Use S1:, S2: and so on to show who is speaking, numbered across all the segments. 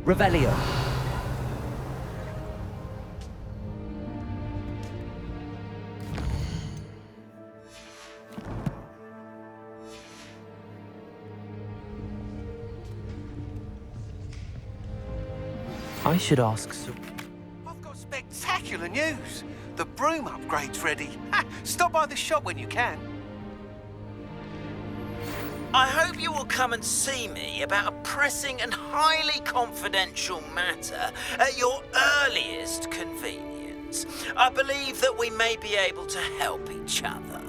S1: Revelio.
S2: I should ask
S3: I've got spectacular news. The Broom upgrade's ready. Ha! Stop by the shop when you can.
S4: I hope you will come and see me about a pressing and highly confidential matter at your earliest convenience. I believe that we may be able to help each other.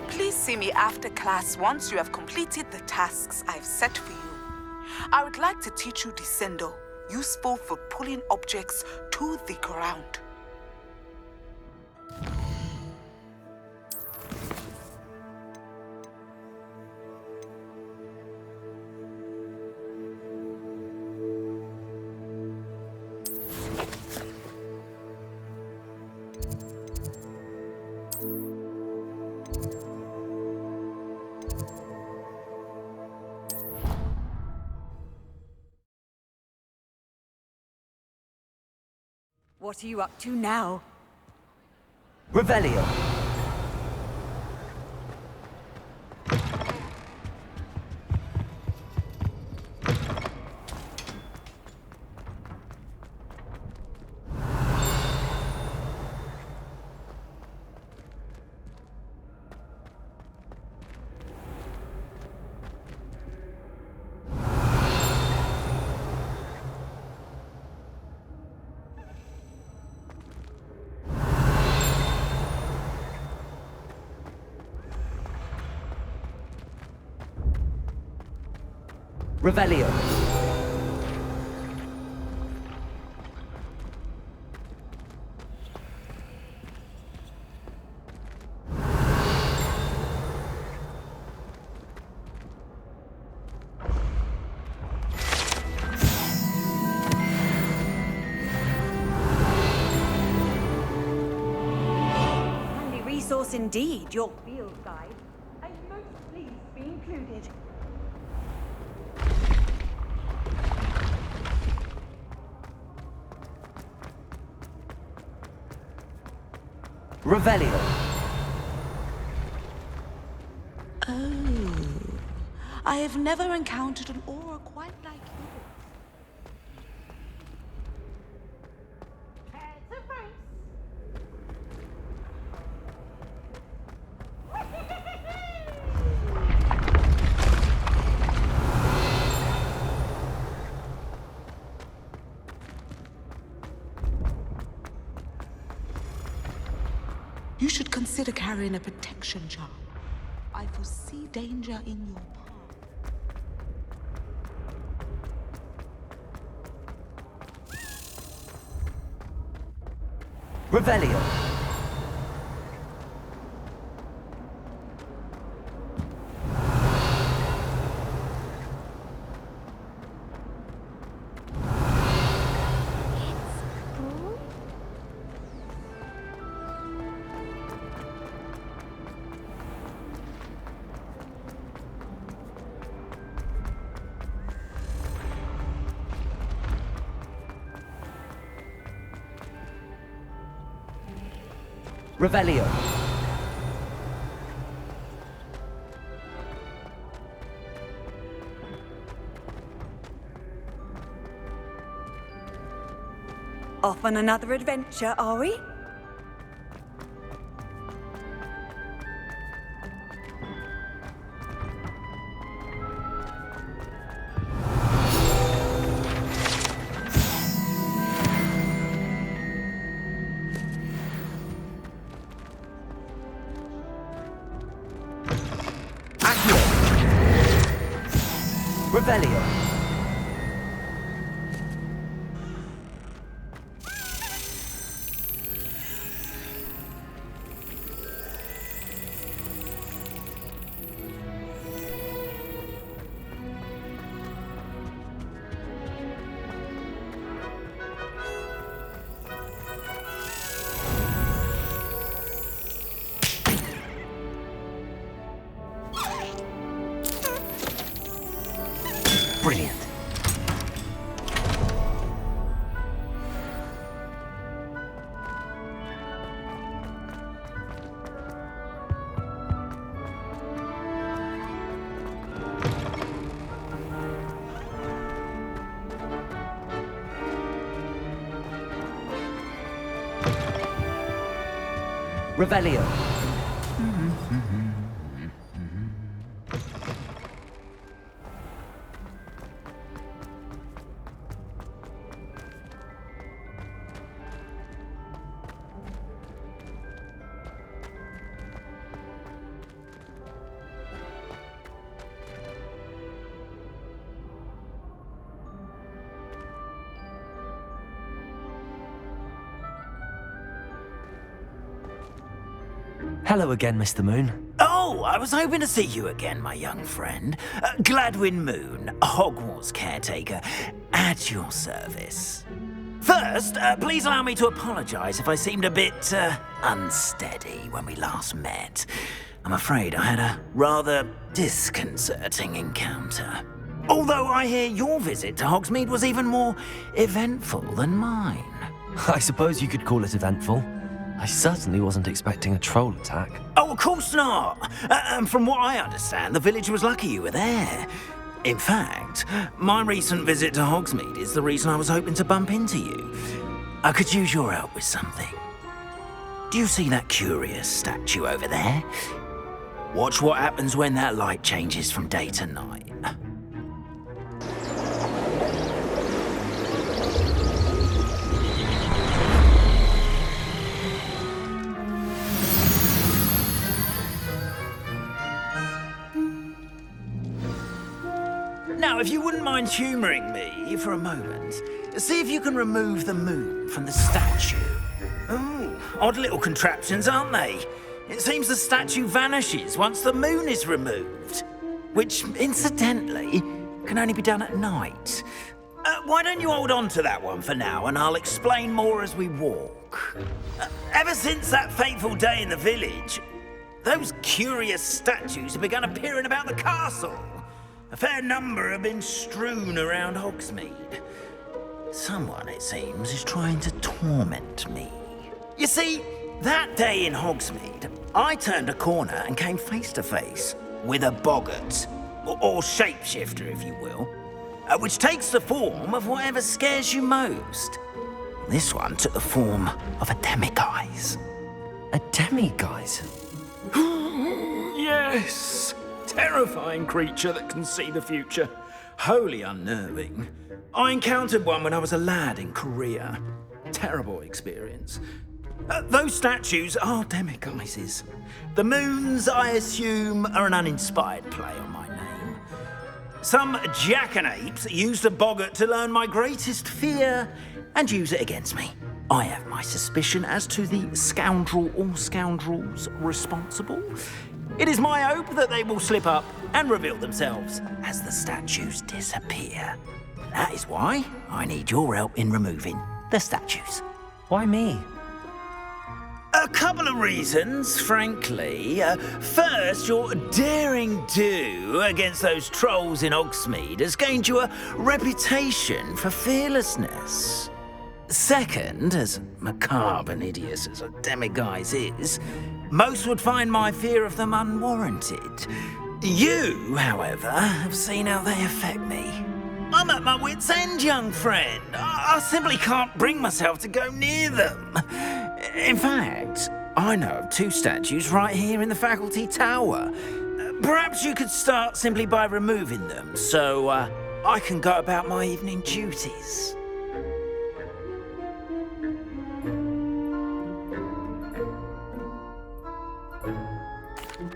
S5: Please see me after class once you have completed the tasks I've set for you. I would like to teach you Descendo, useful for pulling objects to the ground.
S6: What are you up to now?
S1: Revelio. Revelio.
S6: Handy resource indeed, your field guide. I'm most pleased to be included.
S1: Revelio.
S5: Oh, I have never encountered an aura quite like yours. You should consider carrying a protection charm. I foresee danger in your path.
S1: Revelio. Revelio.
S6: Off on another adventure, are we?
S1: Revelio. Brilliant. Revelio. Hello again, Mr. Moon.
S4: Oh, I was hoping to see you again, my young friend. Gladwin Moon, Hogwarts caretaker, at your service. First, please allow me to apologise if I seemed a bit unsteady when we last met. I'm afraid I had a rather disconcerting encounter. Although I hear your visit to Hogsmeade was even more eventful than mine.
S2: I suppose you could call it eventful. I certainly wasn't expecting a troll attack.
S4: Oh, of course not. And from what I understand, the village was lucky you were there. In fact, my recent visit to Hogsmeade is the reason I was hoping to bump into you. I could use your help with something. Do you see that curious statue over there? Watch what happens when that light changes from day to night. Now, if you wouldn't mind humouring me for a moment, see if you can remove the moon from the statue. Ooh, odd little contraptions, aren't they? It seems the statue vanishes once the moon is removed, which, incidentally, can only be done at night. Why don't you hold on to that one for now, and I'll explain more as we walk. Ever since that fateful day in the village, those curious statues have begun appearing about the castle. A fair number have been strewn around Hogsmeade. Someone, it seems, is trying to torment me. You see, that day in Hogsmeade, I turned a corner and came face to face with a boggart, or shapeshifter, if you will, which takes the form of whatever scares you most. This one took the form of a demiguise.
S2: A demiguise?
S4: Yes! Terrifying creature that can see the future. Wholly unnerving. I encountered one when I was a lad in Korea. Terrible experience. Those statues are demiguises. The moons, I assume, are an uninspired play on my name. Some jackanapes used a boggart to learn my greatest fear and use it against me. I have my suspicion as to the scoundrel or scoundrels responsible. It is my hope that they will slip up and reveal themselves as the statues disappear. That is why I need your help in removing the statues.
S2: Why me?
S4: A couple of reasons, frankly. First, your daring do against those trolls in Hogsmeade has gained you a reputation for fearlessness. Second, as macabre and hideous as a demiguise is, most would find my fear of them unwarranted. You, however, have seen how they affect me. I'm at my wit's end, young friend. I simply can't bring myself to go near them. In fact, I know of two statues right here in the faculty tower. Perhaps you could start simply by removing them, so I can go about my evening duties.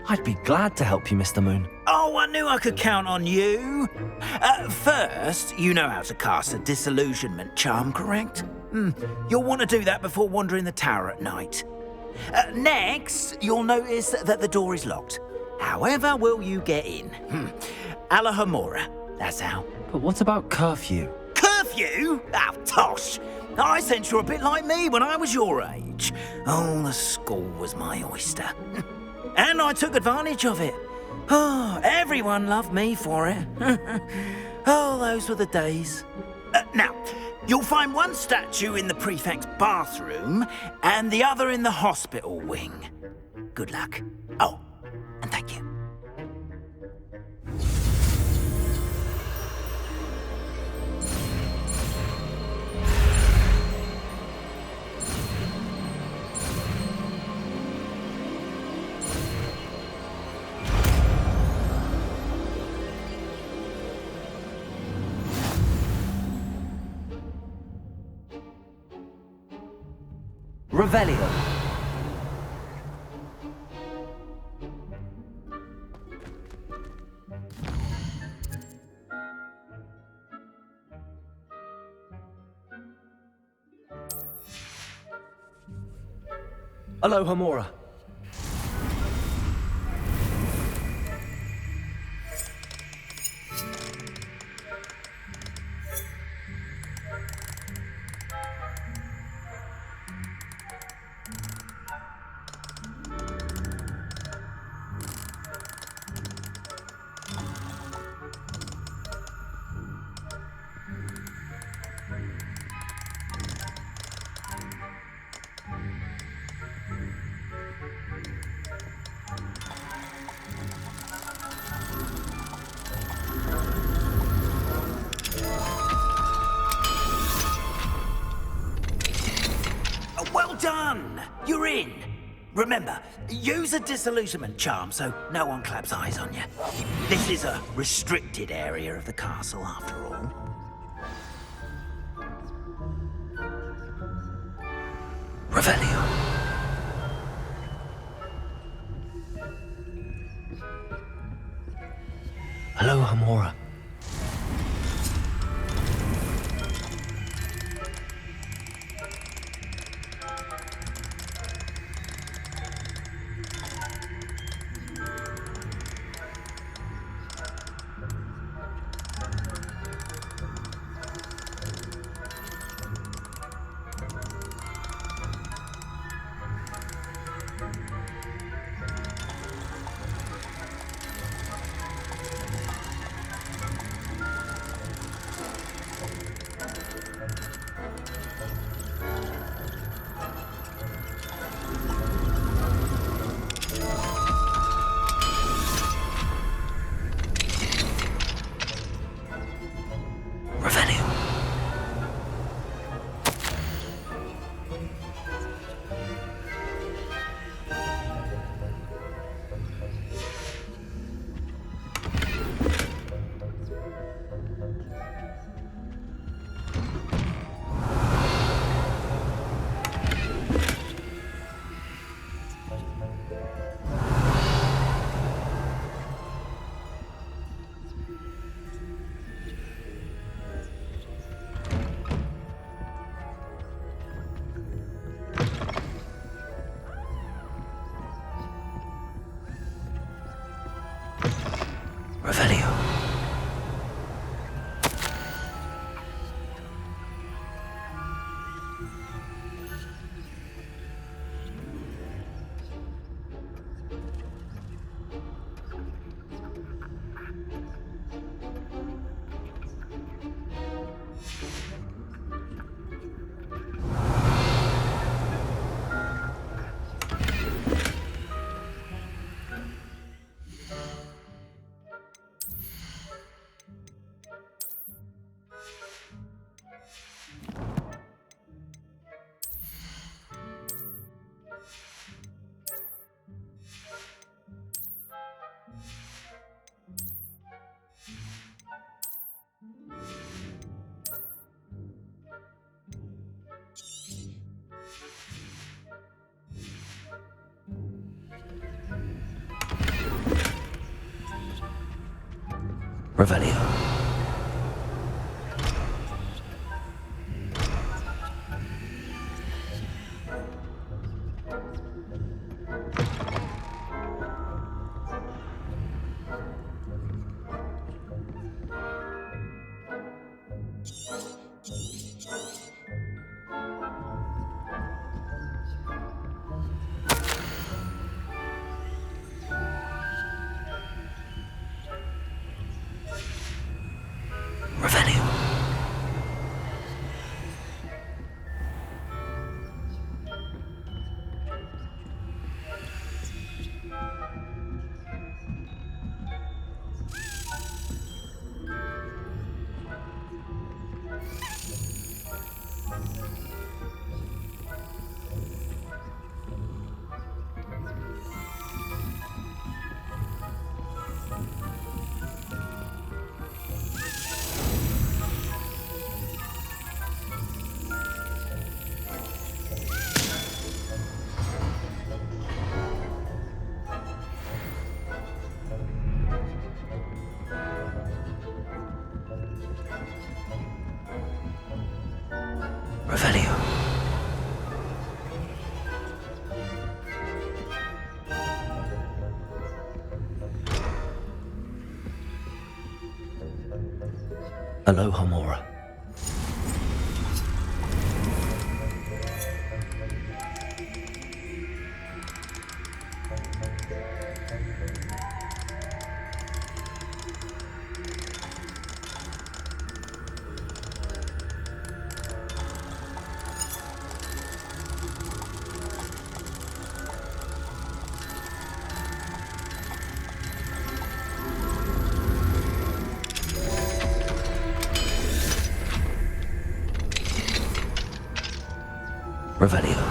S2: I'd be glad to help you, Mr. Moon.
S4: Oh, I knew I could count on you. First, you know how to cast a disillusionment charm, correct? You'll want to do that before wandering the tower at night. Next, you'll notice that the door is locked. However will you get in? Alohomora, that's how.
S2: But what about curfew?
S4: Curfew? Oh, tosh! I sense you're a bit like me when I was your age. Oh, the school was my oyster. And I took advantage of it. Oh, everyone loved me for it. Oh, those were the days. Now, you'll find one statue in the prefect's bathroom and the other in the hospital wing. Good luck. Oh, and thank you.
S1: Revelio.
S2: Alohomora.
S4: Well done! You're in. Remember, use a disillusionment charm so no one claps eyes on you. This is a restricted area of the castle, after all.
S1: Revelio. Alohomora. Revelio. Revelio. Revelio. Alohomora. Revelio.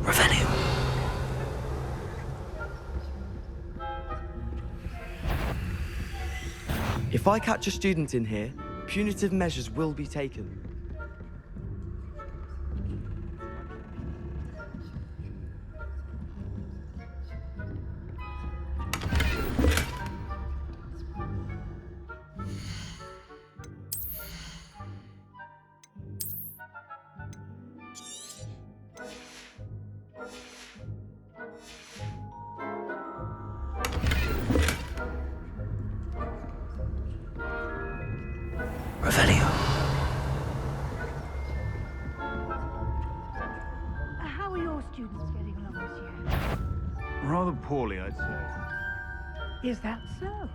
S1: Revelio.
S7: If I catch a student in here, punitive measures will be taken.
S1: Revelio.
S6: How are your students getting along this year?
S8: Rather poorly, I'd say.
S6: Is that so?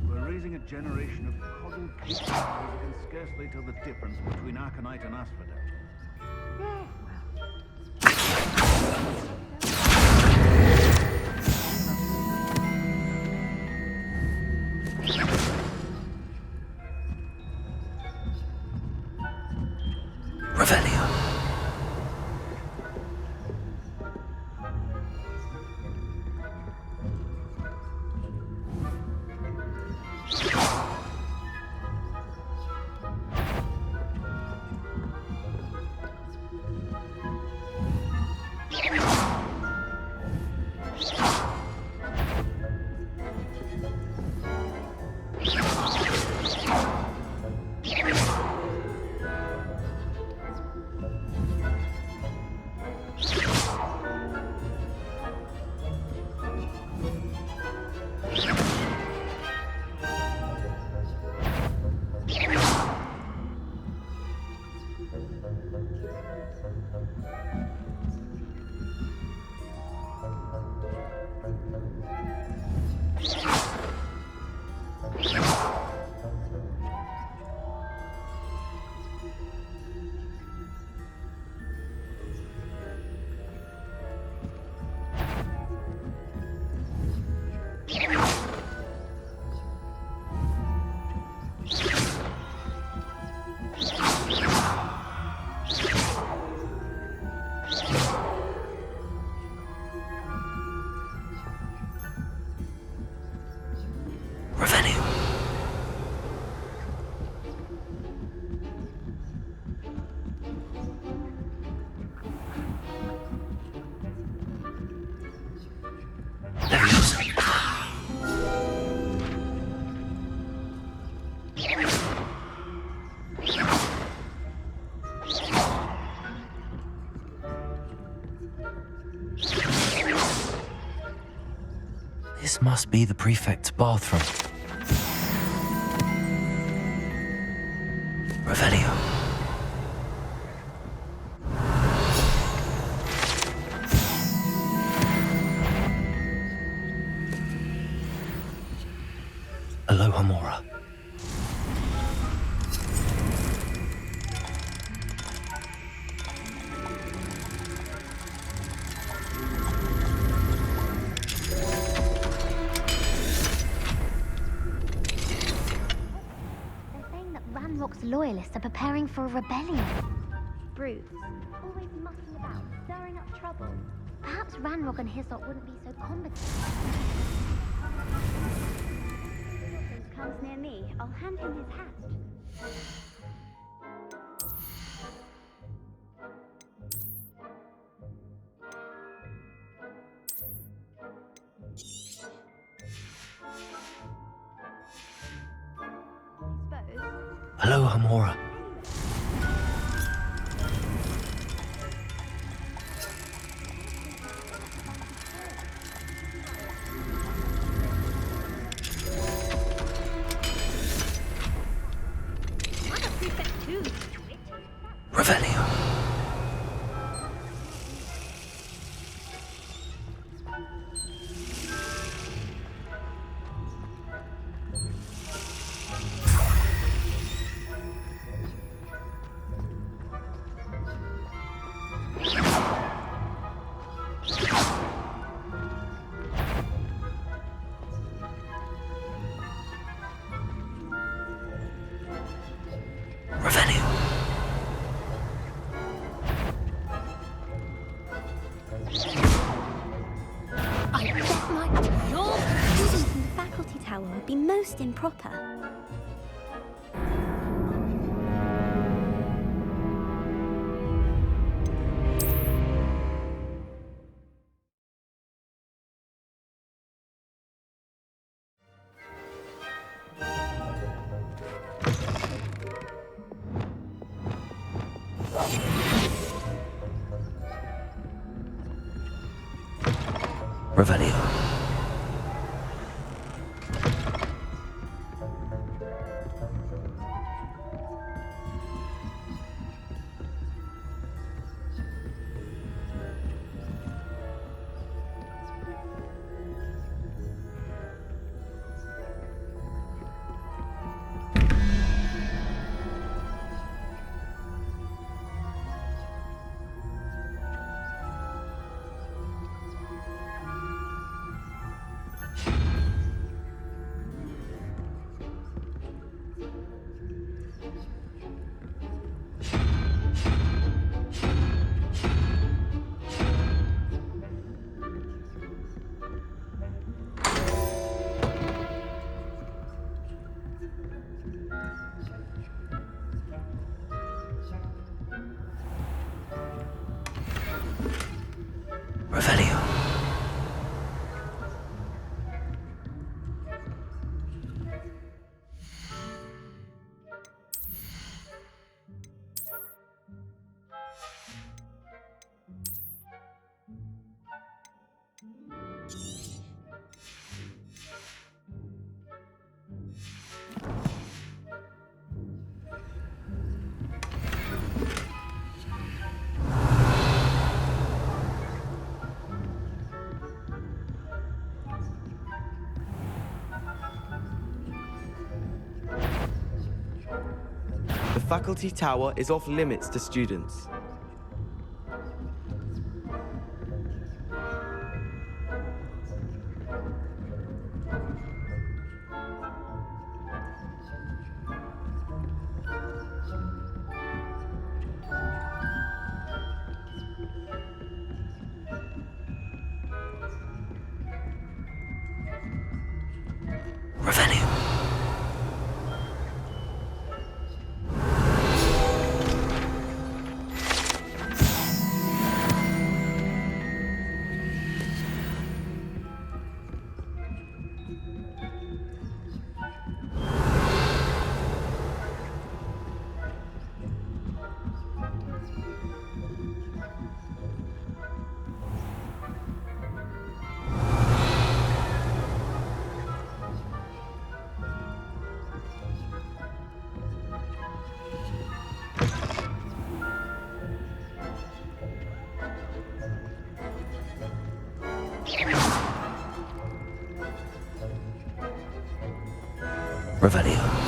S8: We're raising a generation of coddled kids who can scarcely tell the difference between Aconite and Asphodel.
S6: Yes,
S1: Revelio. This must be the prefect's bathroom. Revelio. Alohomora.
S9: Ranrock's loyalists are preparing for a rebellion. Brutes, always mucking about, stirring up trouble. Perhaps Ranrock and his lot wouldn't be so combative. If comes near me, I'll hand him his hat.
S1: Alohomora. Revelio.
S9: Would be most improper.
S1: Revelio. Revelio.
S7: The faculty tower is off limits to students.
S1: Revelio. Revelio.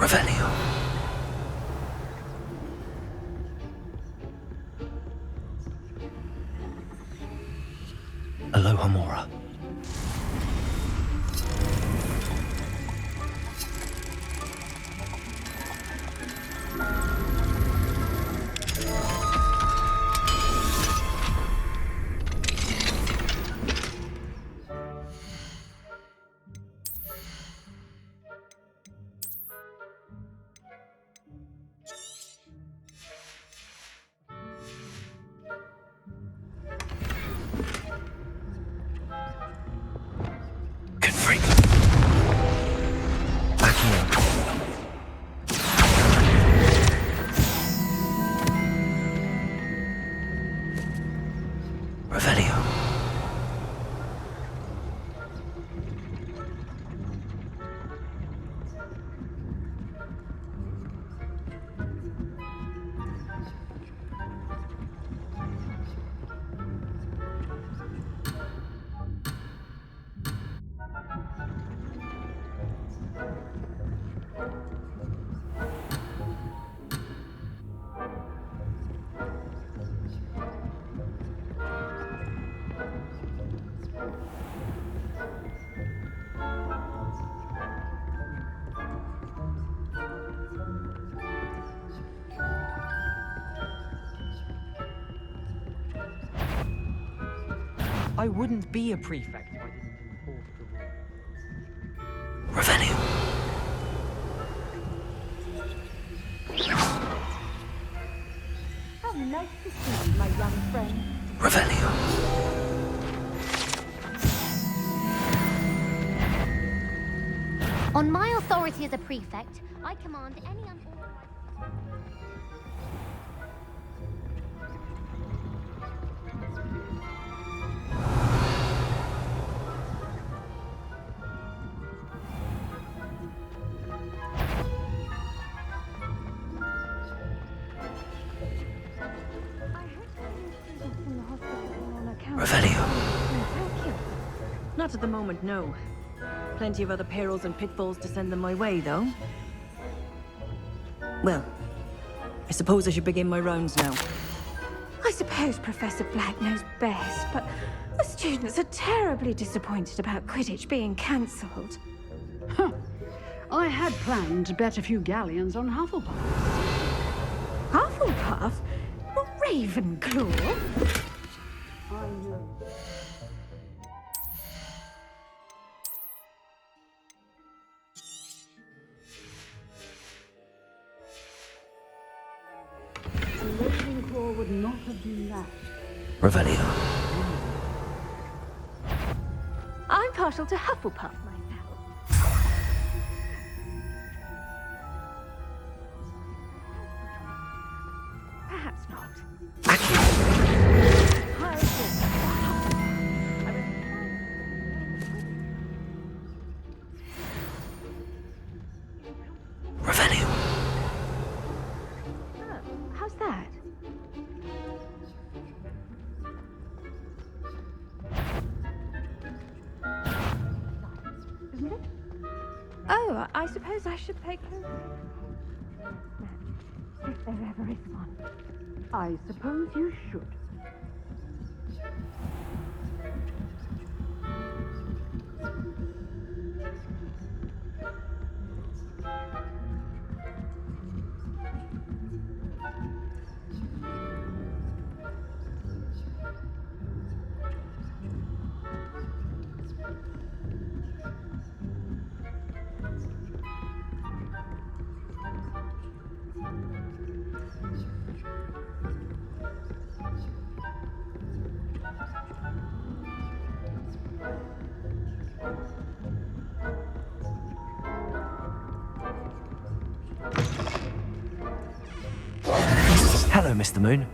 S1: Revelio. Alohomora.
S10: I wouldn't be a prefect if I didn't enforce the rules.
S1: Revelio.
S6: How nice to see you, my young friend.
S1: Revelio.
S9: On my authority as a prefect, I command any unauthorized...
S1: Revelio.
S6: Thank you. Not at the moment, no. Plenty of other perils and pitfalls to send them my way, though. Well, I suppose I should begin my rounds now.
S11: I suppose Professor Black knows best, but the students are terribly disappointed about Quidditch being cancelled.
S12: Huh. I had planned to bet a few galleons on Hufflepuff.
S11: Hufflepuff? Not Ravenclaw?
S12: I know. And Ravenclaw would not have been that.
S1: Revelio.
S11: I'm partial to Hufflepuff myself. Perhaps not.
S1: Revelio.
S11: Oh, how's that? Isn't it? Oh, I suppose I should pay close attention. If there ever is one.
S12: I suppose you should.
S2: Hello, Mr. Moon.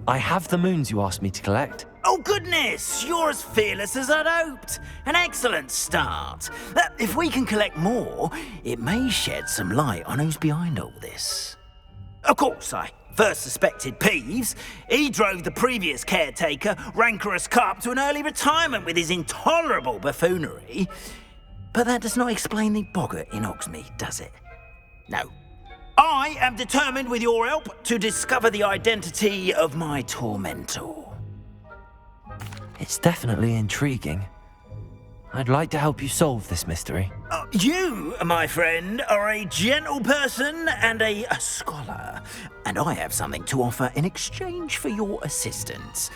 S2: I have the moons you asked me to collect.
S4: Oh, goodness! You're as fearless as I'd hoped. An excellent start. If we can collect more, it may shed some light on who's behind all this. Of course, I first suspected Peeves. He drove the previous caretaker, Rancorous Carp, to an early retirement with his intolerable buffoonery. But that does not explain the boggart in Hogsmeade, does it? No, I am determined, with your help, to discover the identity of my tormentor.
S2: It's definitely intriguing. I'd like to help you solve this mystery.
S4: You, my friend, are a gentle person and a scholar, and I have something to offer in exchange for your assistance.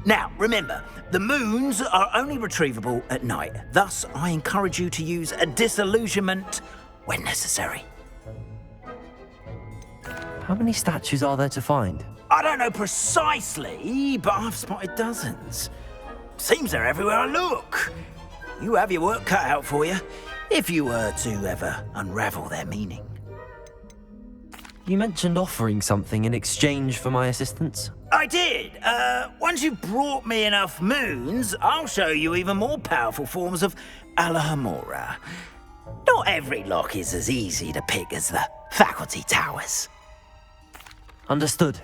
S4: Now, remember, the moons are only retrievable at night. Thus, I encourage you to use a disillusionment when necessary.
S2: How many statues are there to find?
S4: I don't know precisely, but I've spotted dozens. Seems they're everywhere I look. You have your work cut out for you, if you were to ever unravel their meaning.
S2: You mentioned offering something in exchange for my assistance?
S4: I did. Once you've brought me enough moons, I'll show you even more powerful forms of Alohomora. Not every lock is as easy to pick as the faculty towers.
S2: Understood.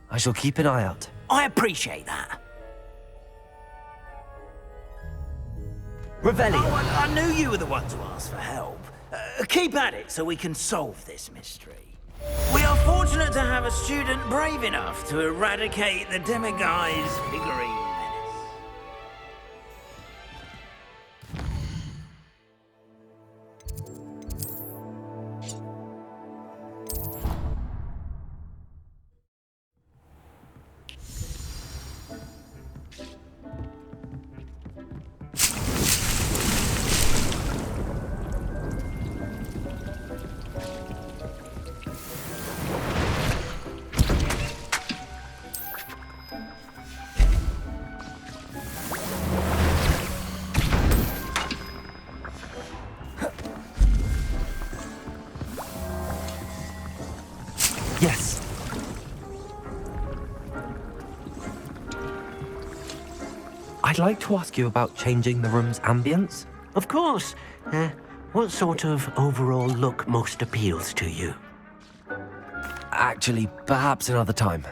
S2: I shall keep an eye out.
S4: I appreciate that.
S2: Revelio.
S4: Oh, I knew you were the one to ask for help. Keep at it so we can solve this mystery. We are fortunate to have a student brave enough to eradicate the Demiguise figurine menace.
S2: Yes. I'd like to ask you about changing the room's ambience.
S13: Of course. What sort of overall look most appeals to you?
S2: Actually, perhaps another time.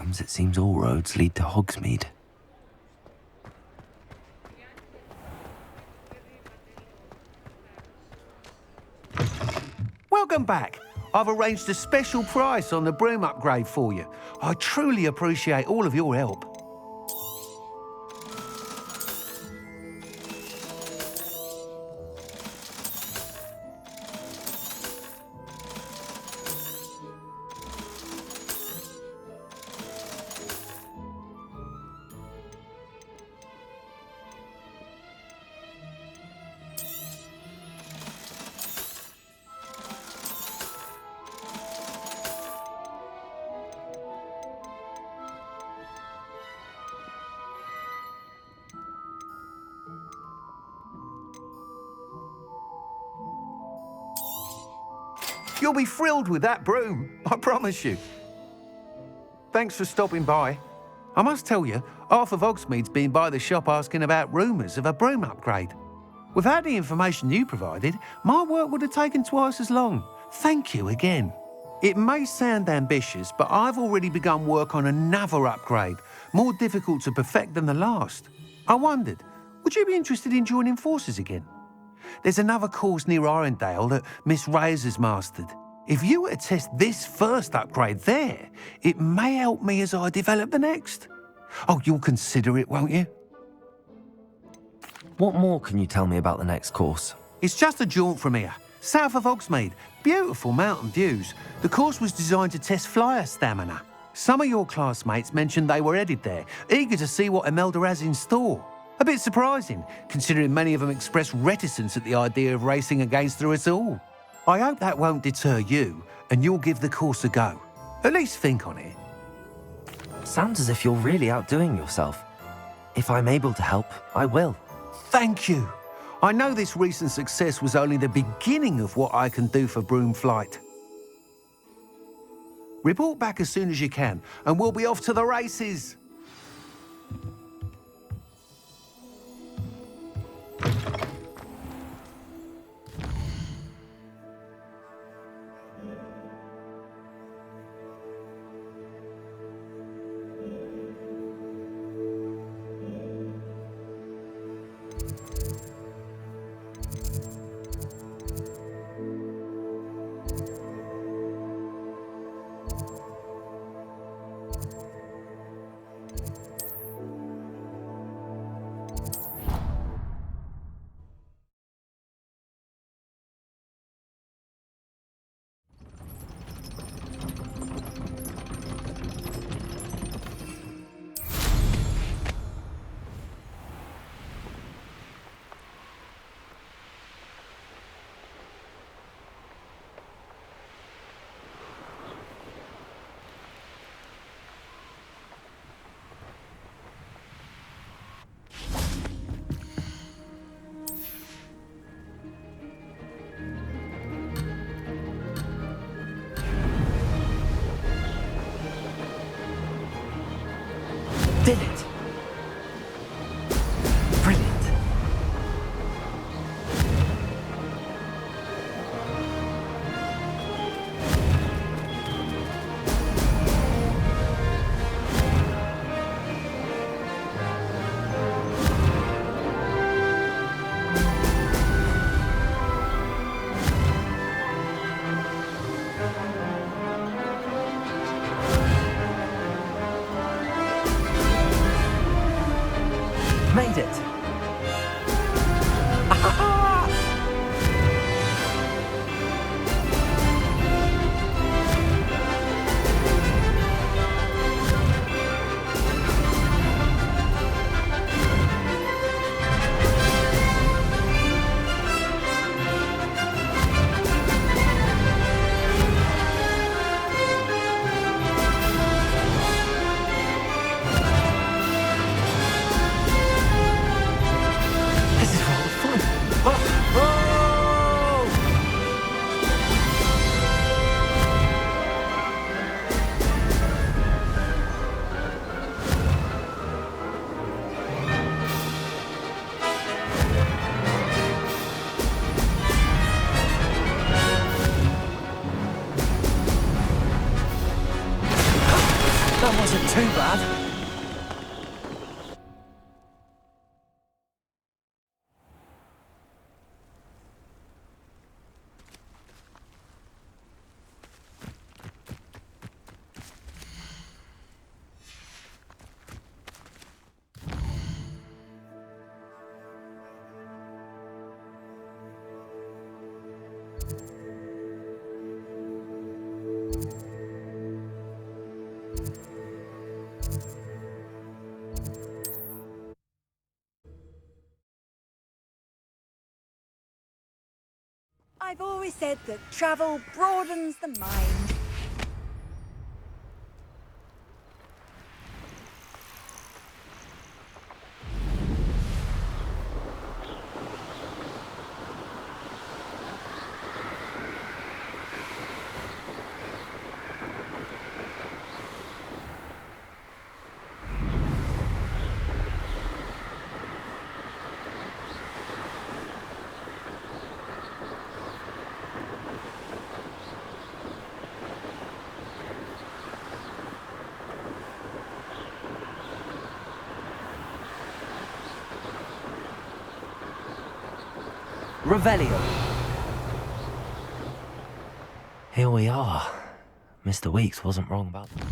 S2: comes, it seems all roads lead to Hogsmeade.
S3: Welcome back. I've arranged a special price on the Broom upgrade for you. I truly appreciate all of your help. You'll be thrilled with that broom, I promise you. Thanks for stopping by. I must tell you, half of Hogsmeade's been by the shop asking about rumours of a broom upgrade. Without the information you provided, my work would have taken twice as long. Thank you again. It may sound ambitious, but I've already begun work on another upgrade, more difficult to perfect than the last. I wondered, would you be interested in joining forces again? There's another course near Irondale that Miss Reyes has mastered. If you were to test this first upgrade there, it may help me as I develop the next. Oh, you'll consider it, won't you?
S2: What more can you tell me about the next course?
S3: It's just a jaunt from here, south of Hogsmeade. Beautiful mountain views. The course was designed to test flyer stamina. Some of your classmates mentioned they were headed there, eager to see what Imelda has in store. A bit surprising, considering many of them expressed reticence at the idea of racing against her at all. I hope that won't deter you, and you'll give the course a go. At least think on it.
S2: Sounds as if you're really outdoing yourself. If I'm able to help, I will.
S3: Thank you. I know this recent success was only the beginning of what I can do for Broom Flight. Report back as soon as you can, and we'll be off to the races.
S2: Did it! Brilliant. Made it!
S14: I've always said that travel broadens the mind.
S2: Revelio. Here we are. Mr. Weeks wasn't wrong about that.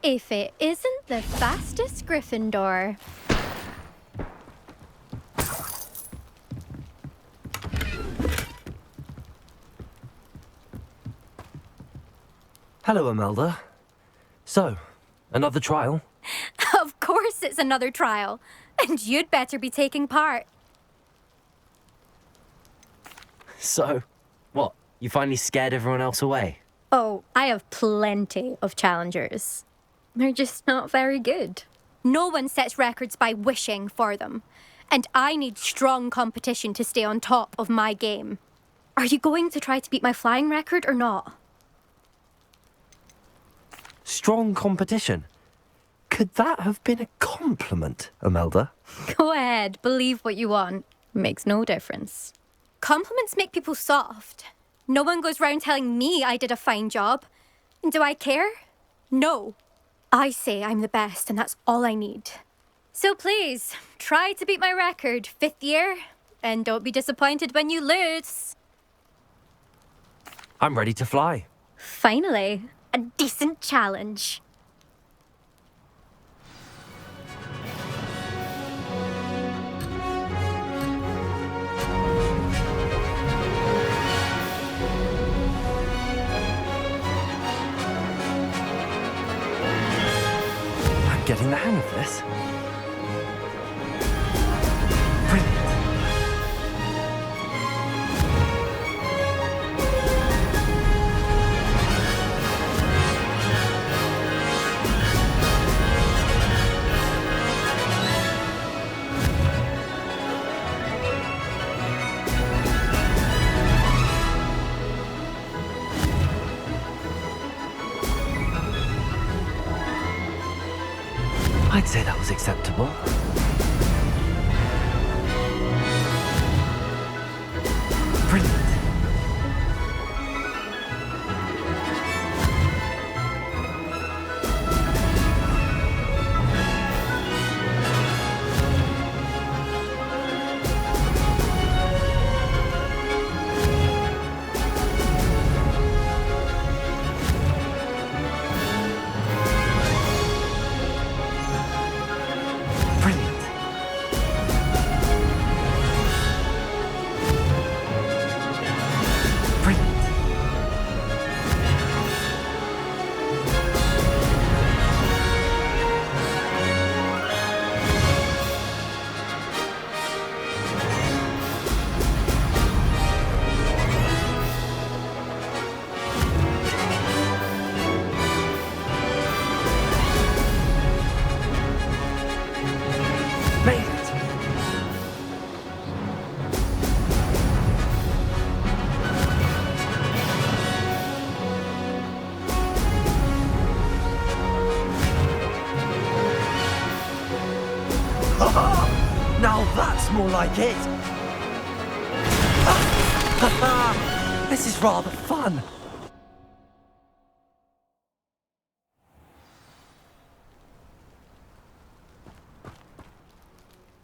S15: If it isn't the fastest Gryffindor.
S2: Hello, Imelda. So, another trial?
S15: Of course it's another trial. And you'd better be taking part.
S2: So, what? You finally scared everyone else away?
S15: Oh, I have plenty of challengers. They're just not very good. No one sets records by wishing for them. And I need strong competition to stay on top of my game. Are you going to try to beat my flying record or not?
S2: Strong competition? Could that have been a compliment, Imelda?
S15: Go ahead, believe what you want. Makes no difference. Compliments make people soft. No one goes round telling me I did a fine job. And do I care? No. I say I'm the best and that's all I need. So please, try to beat my record, 5th year, and don't be disappointed when you lose.
S2: I'm ready to fly.
S15: Finally, a decent challenge.
S2: I'm getting the hang of this. I'd say that was acceptable. Brilliant. Now that's more like it! This is rather fun!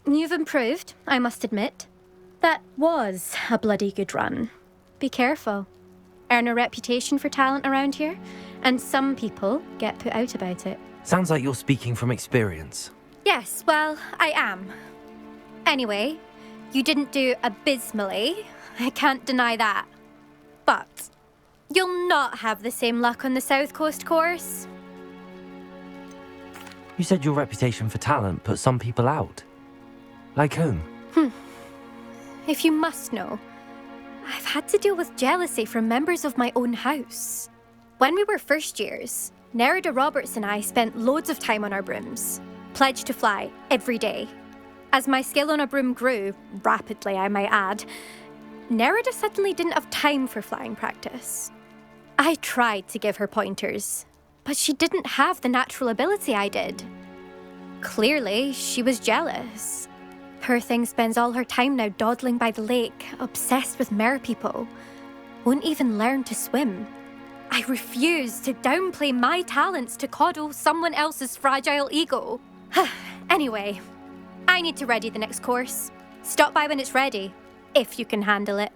S15: You've improved, I must admit. That was a bloody good run. Be careful. Earn a reputation for talent around here, and some people get put out about it.
S2: Sounds like you're speaking from experience.
S15: Yes, well, I am. Anyway, you didn't do abysmally. I can't deny that. But you'll not have the same luck on the South Coast course.
S2: You said your reputation for talent put some people out. Like whom?
S15: If you must know, I've had to deal with jealousy from members of my own house. When we were first years, Nerida Roberts and I spent loads of time on our brooms, pledged to fly every day. As my skill on a broom grew, rapidly I might add, Nerida suddenly didn't have time for flying practice. I tried to give her pointers, but she didn't have the natural ability I did. Clearly, she was jealous. Poor thing spends all her time now dawdling by the lake, obsessed with merpeople. Won't even learn to swim. I refuse to downplay my talents to coddle someone else's fragile ego. Anyway, I need to ready the next course. Stop by when it's ready, if you can handle it.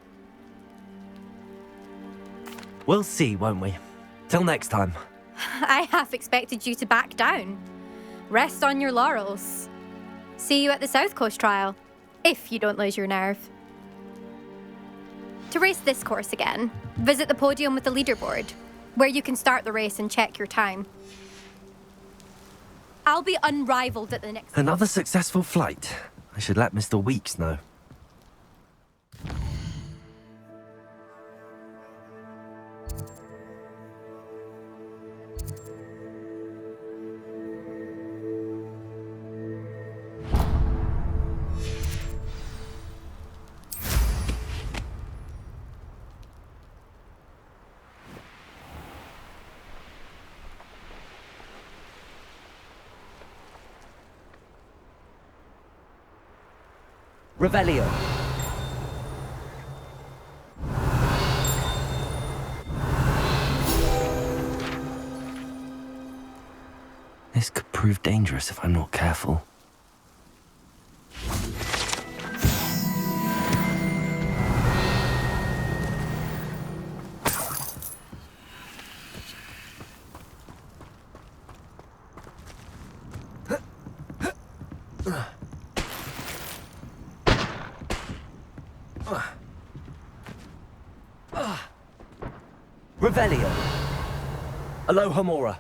S2: We'll see, won't we? Till next time.
S15: I half expected you to back down. Rest on your laurels. See you at the South Coast trial, if you don't lose your nerve. To race this course again, visit the podium with the leaderboard, where you can start the race and check your time. I'll be unrivaled at the next...
S2: Another successful flight. I should let Mr. Weeks know. Revelio. This could prove dangerous if I'm not careful. Revelio. Alohomora.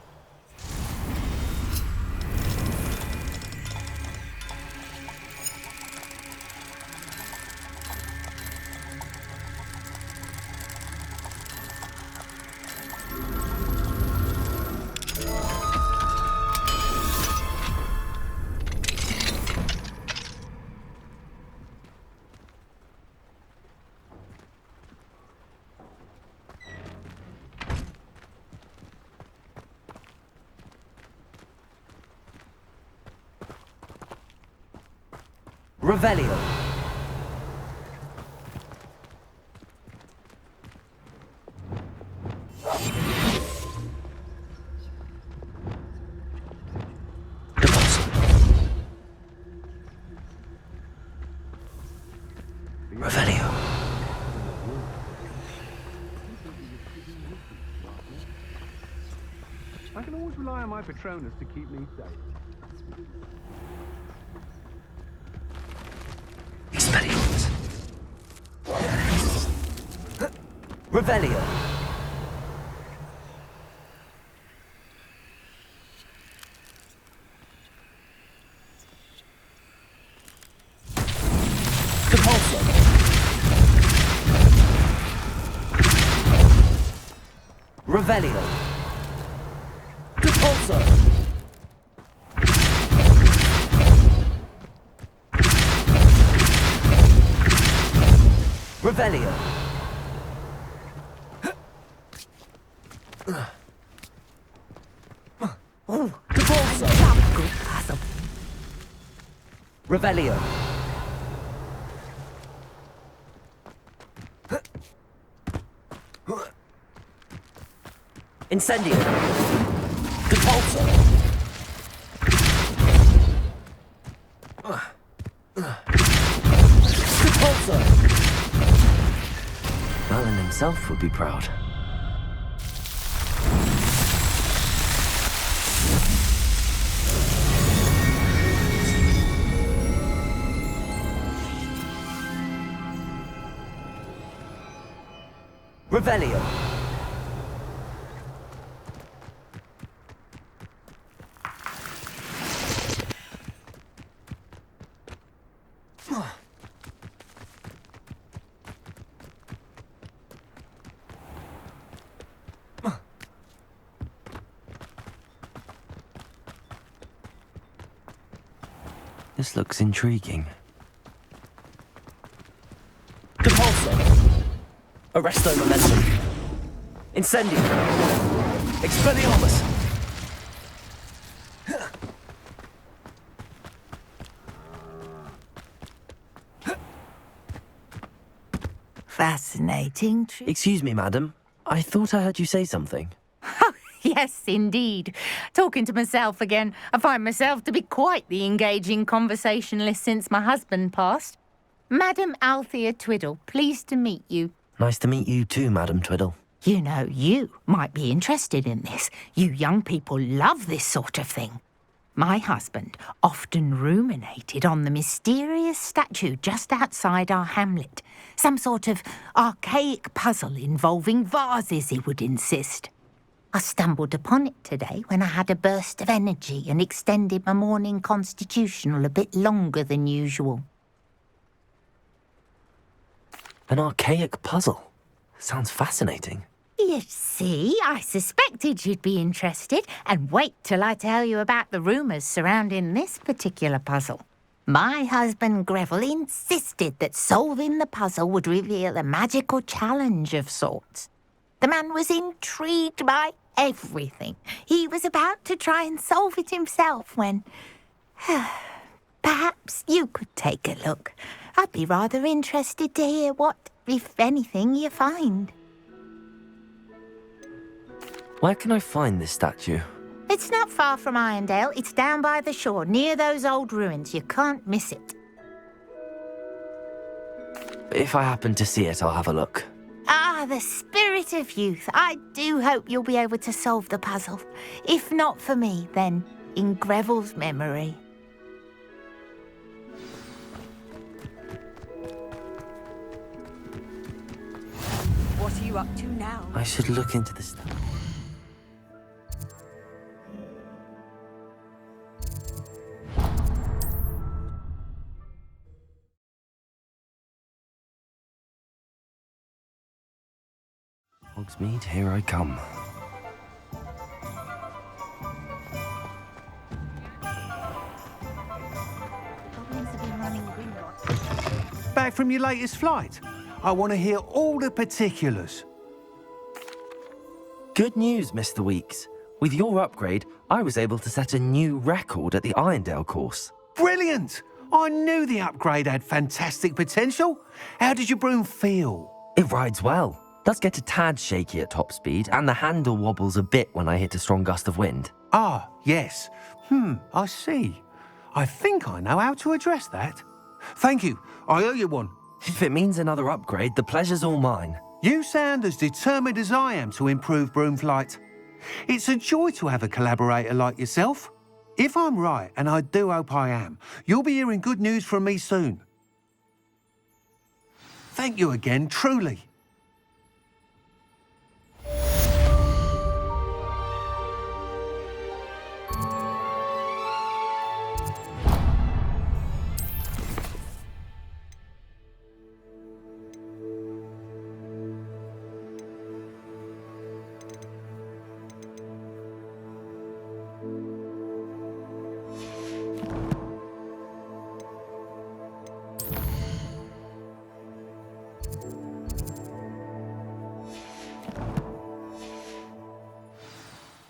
S2: Revelio. Revelio.
S8: I can always rely on my Patronus to keep me safe.
S2: Expelliarmus. Revelio. Compulso. Revelio. Compulso. Revelio. Compulso. Revelio. Incendio. Compulso. Compulso. Merlin himself would be proud. Revelio. This looks intriguing. Compulso. Arresto momentum. Incendio. Expelliarmus.
S16: Fascinating.
S2: Excuse me, madam. I thought I heard you say something.
S16: Yes, indeed. Talking to myself again. I find myself to be quite the engaging conversationalist since my husband passed. Madam Althea Twiddle, pleased to meet you.
S2: Nice to meet you too, Madam Twiddle.
S16: You know, you might be interested in this. You young people love this sort of thing. My husband often ruminated on the mysterious statue just outside our hamlet. Some sort of archaic puzzle involving vases, he would insist. I stumbled upon it today when I had a burst of energy and extended my morning constitutional a bit longer than usual.
S2: An archaic puzzle. Sounds fascinating.
S16: You see, I suspected you'd be interested, and wait till I tell you about the rumours surrounding this particular puzzle. My husband Greville insisted that solving the puzzle would reveal a magical challenge of sorts. The man was intrigued by everything. He was about to try and solve it himself when... Perhaps you could take a look. I'd be rather interested to hear what, if anything, you find.
S2: Where can I find this statue?
S16: It's not far from Irondale. It's down by the shore, near those old ruins. You can't miss it.
S2: If I happen to see it, I'll have a look.
S16: Ah, the spirit of youth. I do hope you'll be able to solve the puzzle. If not for me, then in Greville's memory.
S14: What are you up to now?
S2: I should look into this. Hogsmeade, here I come.
S3: Back from your latest flight? I want to hear all the particulars.
S2: Good news, Mr. Weeks. With your upgrade, I was able to set a new record at the Irondale course.
S3: Brilliant! I knew the upgrade had fantastic potential. How did your broom feel?
S2: It rides well. Does get a tad shaky at top speed, and the handle wobbles a bit when I hit a strong gust of wind.
S3: Ah, yes. I see. I think I know how to address that. Thank you. I owe you one.
S2: If it means another upgrade, the pleasure's all mine.
S3: You sound as determined as I am to improve broom flight. It's a joy to have a collaborator like yourself. If I'm right, and I do hope I am, you'll be hearing good news from me soon. Thank you again, truly.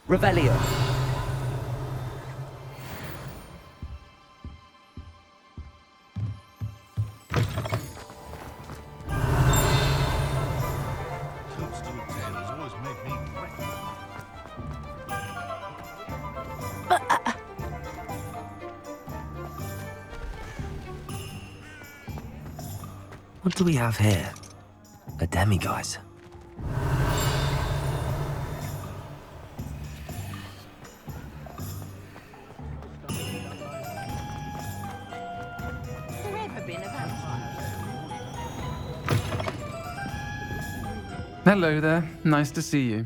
S10: Revelio.
S2: What do we have here? A demiguise.
S17: Hello there. Nice to see you.